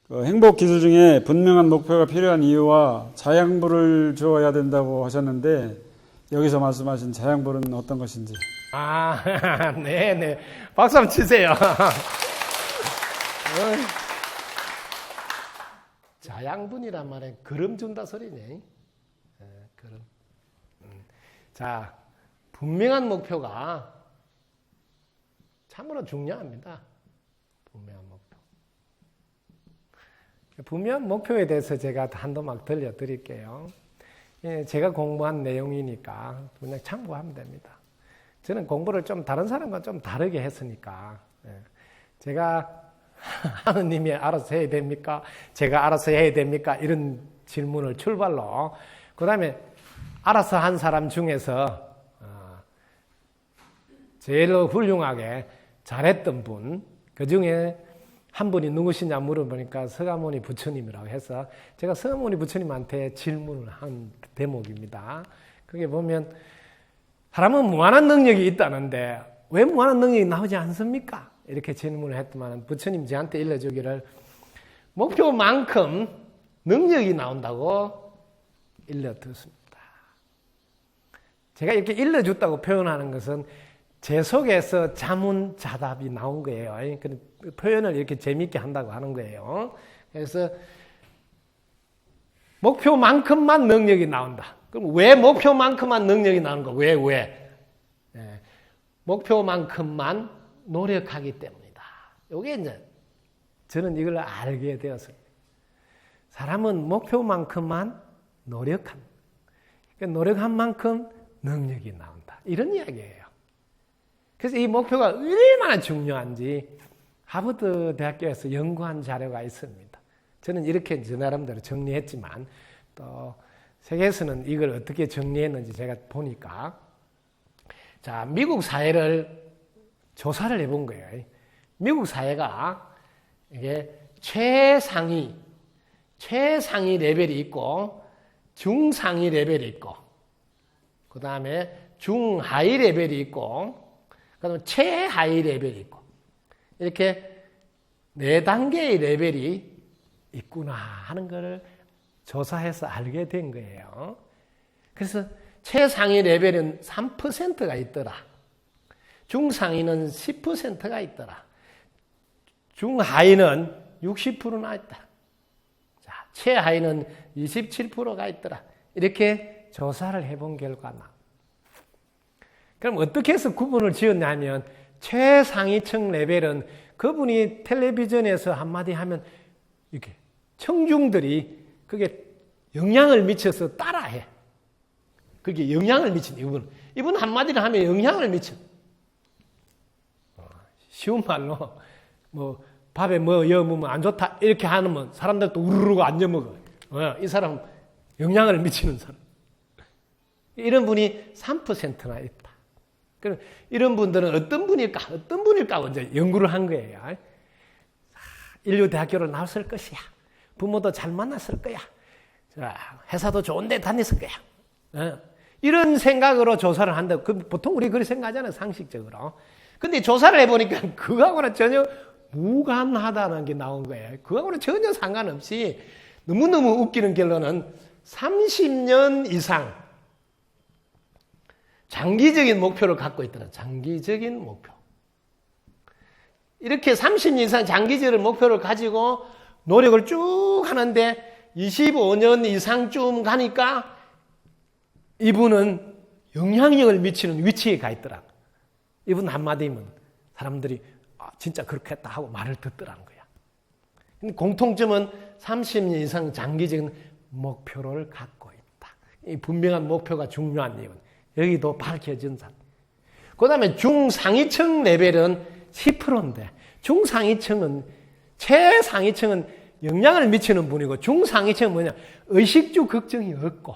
그 행복 기술 중에 분명한 목표가 필요한 이유와 자양분을 주어야 된다고 하셨는데 여기서 말씀하신 자양분은 어떤 것인지. 네네. 박수 한번 치세요. 자양분이란 말에 거름 준다 소리네. 거름. 자, 분명한 목표가 참으로 중요합니다. 분명한 목표. 분명한 목표에 대해서 제가 한도 막 들려드릴게요. 제가 공부한 내용이니까 그냥 참고하면 됩니다. 저는 공부를 좀 다른 사람과 좀 다르게 했으니까 제가 하느님이 알아서 해야 됩니까? 제가 알아서 해야 됩니까? 이런 질문을 출발로 그 다음에 알아서 한 사람 중에서 제일 훌륭하게 잘했던 분, 그 중에 한 분이 누구시냐 물어보니까 서가모니 부처님이라고 해서 제가 서가모니 부처님한테 질문을 한 대목입니다. 그게 보면 사람은 무한한 능력이 있다는데 왜 무한한 능력이 나오지 않습니까? 이렇게 질문을 했더만 부처님 저한테 일러주기를 목표만큼 능력이 나온다고 일러줬습니다. 제가 이렇게 일러줬다고 표현하는 것은 제 속에서 자문자답이 나온 거예요. 그 표현을 이렇게 재미있게 한다고 하는 거예요. 그래서 목표만큼만 능력이 나온다. 그럼 왜 목표만큼만 능력이 나오는 거? 왜? 목표만큼만 노력하기 때문이다. 이게 이제 저는 이걸 알게 되었습니다. 사람은 목표만큼만 노력한다. 그러니까 노력한 만큼 능력이 나온다. 이런 이야기예요. 그래서 이 목표가 얼마나 중요한지 하버드 대학교에서 연구한 자료가 있습니다. 저는 이렇게 저 나름대로 정리했지만 또 세계에서는 이걸 어떻게 정리했는지 제가 보니까 자, 미국 사회를 조사를 해본 거예요. 미국 사회가 이게 최상위 레벨이 있고 중상위 레벨이 있고 그 다음에 중하위 레벨이 있고 그다음에 최하위 레벨이 있고 이렇게 4단계의 레벨이 있구나 하는 것을 조사해서 알게 된 거예요. 그래서 최상위 레벨은 3%가 있더라. 중상위는 10%가 있더라. 중하위는 60%나 있다. 자, 최하위는 27%가 있더라. 이렇게 조사를 해본 결과나. 그럼 어떻게 해서 구분을 지었냐면 최상위층 레벨은 그분이 텔레비전에서 한마디 하면 이렇게 청중들이 그게 영향을 미쳐서 따라해. 그게 영향을 미친 이분 한마디를 하면 영향을 미쳐. 쉬운 말로 뭐 밥에 뭐 여무면 안 좋다 이렇게 하면 사람들도 우르르 안 여먹어. 이 사람 영향을 미치는 사람. 이런 분이 3%나 있다. 그럼 이런 분들은 어떤 분일까 이제 연구를 한 거예요. 인류 대학교를 나왔을 것이야. 부모도 잘 만났을 거야. 회사도 좋은 데 다녔을 거야. 이런 생각으로 조사를 한다. 보통 우리 그렇게 생각하잖아요. 상식적으로. 근데 조사를 해보니까 그거하고는 전혀 무관하다는 게 나온 거예요. 그거하고는 전혀 상관없이 너무너무 웃기는 결론은 30년 이상 장기적인 목표를 갖고 있더라. 장기적인 목표. 이렇게 30년 이상 장기적인 목표를 가지고 노력을 쭉 하는데 25년 이상쯤 가니까 이분은 영향력을 미치는 위치에 가 있더라. 이분 한마디면 사람들이 진짜 그렇게 했다 하고 말을 듣더라는 거야. 근데 공통점은 30년 이상 장기적인 목표를 갖고 있다. 이 분명한 목표가 중요한 이유는 여기도 밝혀진 사람. 그 다음에 중상위층 레벨은 10%인데 중상위층은 최상위층은 영향을 미치는 분이고 중상위층은 뭐냐 의식주 걱정이 없고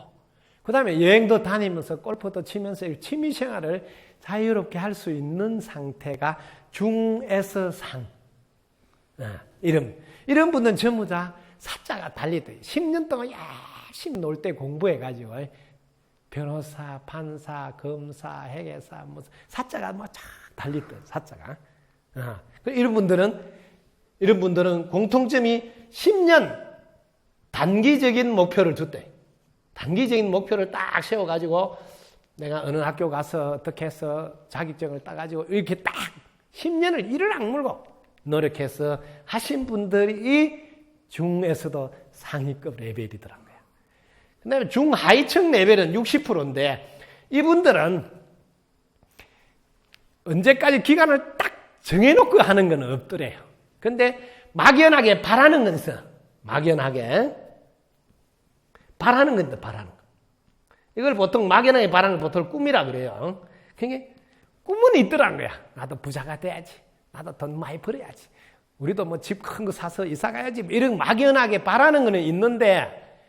그 다음에 여행도 다니면서 골프도 치면서 취미생활을 자유롭게 할 수 있는 상태가 중에서 상. 이런 분들은 전부 다 사자가 달리더니 10년 동안 열심히 놀 때 공부해가지고 변호사, 판사, 검사, 회계사, 사자가 쫙 달리더니 사자가. 이런 분들은 이런 분들은 공통점이 10년 단기적인 목표를 줬대. 단기적인 목표를 딱 세워가지고 내가 어느 학교 가서 어떻게 해서 자격증을 따가지고 이렇게 딱 10년을 이를 악물고 노력해서 하신 분들이 중에서도 상위급 레벨이더라고요. 그 다음에 중하위층 레벨은 60%인데 이분들은 언제까지 기간을 딱 정해놓고 하는 건 없더래요. 근데 막연하게 바라는 건 있어. 막연하게 바라는 건데 바라는 거. 이걸 보통 막연하게 바라는 걸 보통 꿈이라 그래요. 그러니까 꿈은 있더란 거야. 나도 부자가 돼야지. 나도 돈 많이 벌어야지. 우리도 뭐 집 큰 거 사서 이사 가야지. 이런 막연하게 바라는 거는 있는데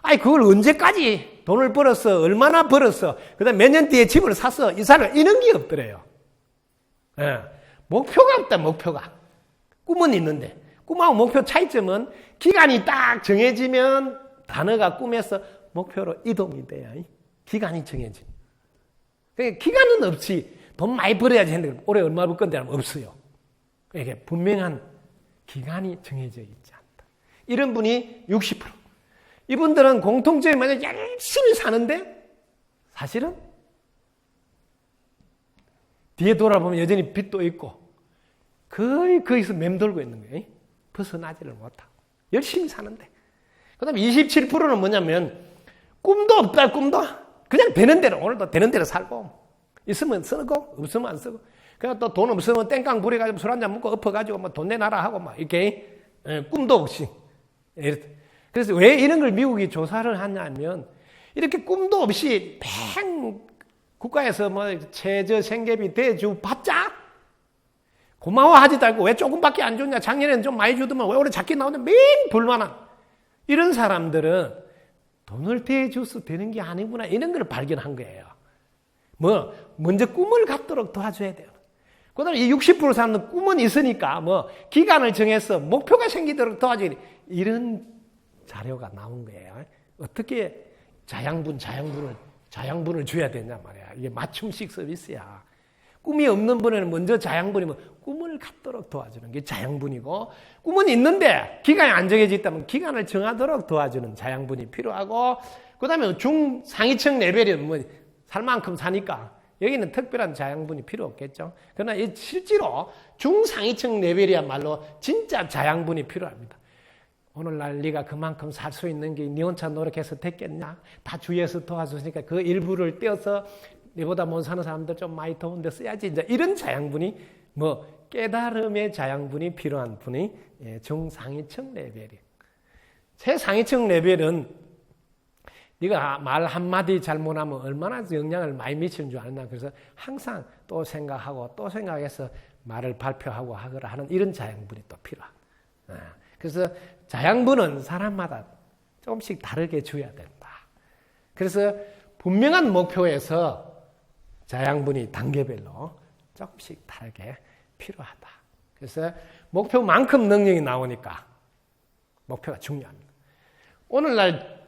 아니 그걸 언제까지 돈을 벌었어? 얼마나 벌었어? 그다음 몇 년 뒤에 집을 샀어? 이사를 이런 게 없더래요. 예. 목표가 없다. 목표가. 꿈은 있는데 꿈하고 목표 차이점은 기간이 딱 정해지면 단어가 꿈에서 목표로 이동이 돼요. 기간이 정해지. 그러니까 기간은 없이 돈 많이 벌어야지 했는데 올해 얼마 벌 건데 하면 없어요. 이게 분명한 기간이 정해져 있지 않다. 이런 분이 60%. 이분들은 공통점이 뭐냐 열심히 사는데 사실은 뒤에 돌아보면 여전히 빚도 있고 거의 거기서 맴돌고 있는 거예요. 벗어나지를 못하고 열심히 사는데 그 다음에 27%는 뭐냐면 꿈도 없다. 꿈도 그냥 되는 대로 오늘도 되는 대로 살고 있으면 쓰고 없으면 안 쓰고 그냥 또 돈 없으면 땡깡 부려가지고 술 한잔 먹고 엎어가지고 뭐 돈 내놔라 하고 막 이렇게 꿈도 없이. 그래서 왜 이런 걸 미국이 조사를 하냐면 이렇게 꿈도 없이 팽 국가에서 뭐 최저 생계비 대주 받자 고마워하지도 않고 왜 조금밖에 안 줬냐 작년에는 좀 많이 주더만 왜 올해 작게 나오냐 맨 불만한 이런 사람들은 돈을 대줘서 되는 게 아니구나 이런 걸 발견한 거예요. 뭐 먼저 꿈을 갖도록 도와줘야 돼요. 그 다음에 이 60% 사람은 꿈은 있으니까 뭐 기간을 정해서 목표가 생기도록 도와줘야 돼. 이런 자료가 나온 거예요. 어떻게 자양분을 줘야 되냐 말이야. 이게 맞춤식 서비스야. 꿈이 없는 분에는 먼저 자양분이면 꿈을 갖도록 도와주는 게 자양분이고 꿈은 있는데 기간이 안 정해져 있다면 기간을 정하도록 도와주는 자양분이 필요하고 그 다음에 중상위층 레벨은 뭐 살 만큼 사니까 여기는 특별한 자양분이 필요 없겠죠. 그러나 실제로 중상위층 레벨이야말로 진짜 자양분이 필요합니다. 오늘날 네가 그만큼 살 수 있는 게 네 혼자 노력해서 됐겠냐? 다 주위에서 도와주시니까 그 일부를 떼어서 네보다 못 사는 사람들 좀 많이 도운 데 써야지. 이제 이런 자양분이 뭐 깨달음의 자양분이 필요한 분이 중상위층 레벨이에요. 최상위층 레벨은 네가 말 한마디 잘못하면 얼마나 영향을 많이 미치는 줄 아느냐. 그래서 항상 또 생각하고 또 생각해서 말을 발표하고 하거라 하는 이런 자양분이 또 필요하다. 그래서 자양분은 사람마다 조금씩 다르게 줘야 된다. 그래서 분명한 목표에서 자양분이 단계별로 조금씩 다르게 필요하다. 그래서 목표만큼 능력이 나오니까 목표가 중요합니다. 오늘날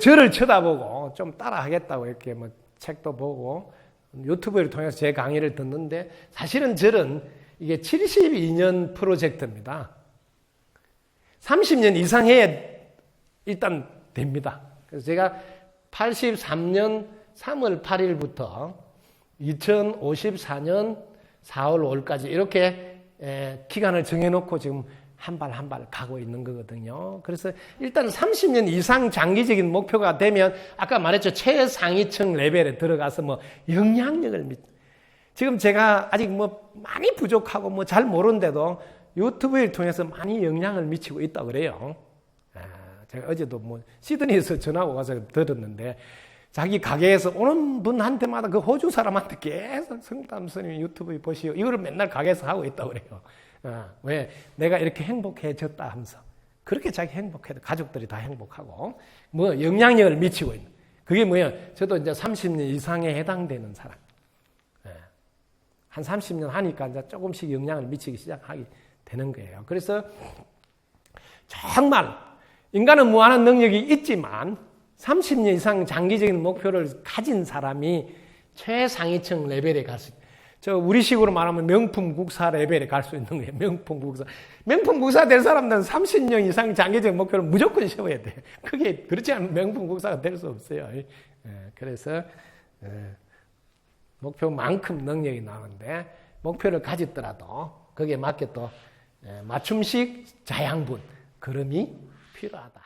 저를 쳐다보고 좀 따라하겠다고 이렇게 뭐 책도 보고 유튜브를 통해서 제 강의를 듣는데 사실은 저는 이게 72년 프로젝트입니다. 30년 이상 해야 일단 됩니다. 그래서 제가 83년 3월 8일부터 2054년 4월 5일까지 이렇게 기간을 정해놓고 지금 한 발 한 발 가고 있는 거거든요. 그래서 일단 30년 이상 장기적인 목표가 되면 아까 말했죠. 최상위층 레벨에 들어가서 뭐 영향력을 지금 제가 아직 뭐 많이 부족하고 뭐 잘 모르는데도 유튜브를 통해서 많이 영향을 미치고 있다고 그래요. 제가 어제도 뭐 시드니에서 전화가 와서 들었는데 자기 가게에서 오는 분한테마다 그 호주 사람한테 계속 성담 스님 유튜브 보시오. 이거를 맨날 가게에서 하고 있다고 그래요. 왜? 내가 이렇게 행복해졌다 하면서. 그렇게 자기 행복해도 가족들이 다 행복하고 뭐 영향력을 미치고 있는. 그게 뭐야? 저도 이제 30년 이상에 해당되는 사람. 한 30년 하니까 이제 조금씩 영향을 미치기 시작하게 되는 거예요. 그래서 정말 인간은 무한한 능력이 있지만 30년 이상 장기적인 목표를 가진 사람이 최상위층 레벨에 갈 수 있어요. 저 우리식으로 말하면 명품 국사 레벨에 갈 수 있는 거예요. 명품 국사. 명품 국사 될 사람들은 30년 이상 장기적 목표를 무조건 세워야 돼. 그게 그렇지 않으면 명품 국사가 될 수 없어요. 그래서 목표만큼 능력이 나오는데 목표를 가졌더라도 거기에 맞게 또 맞춤식 자양분, 걸음이 필요하다.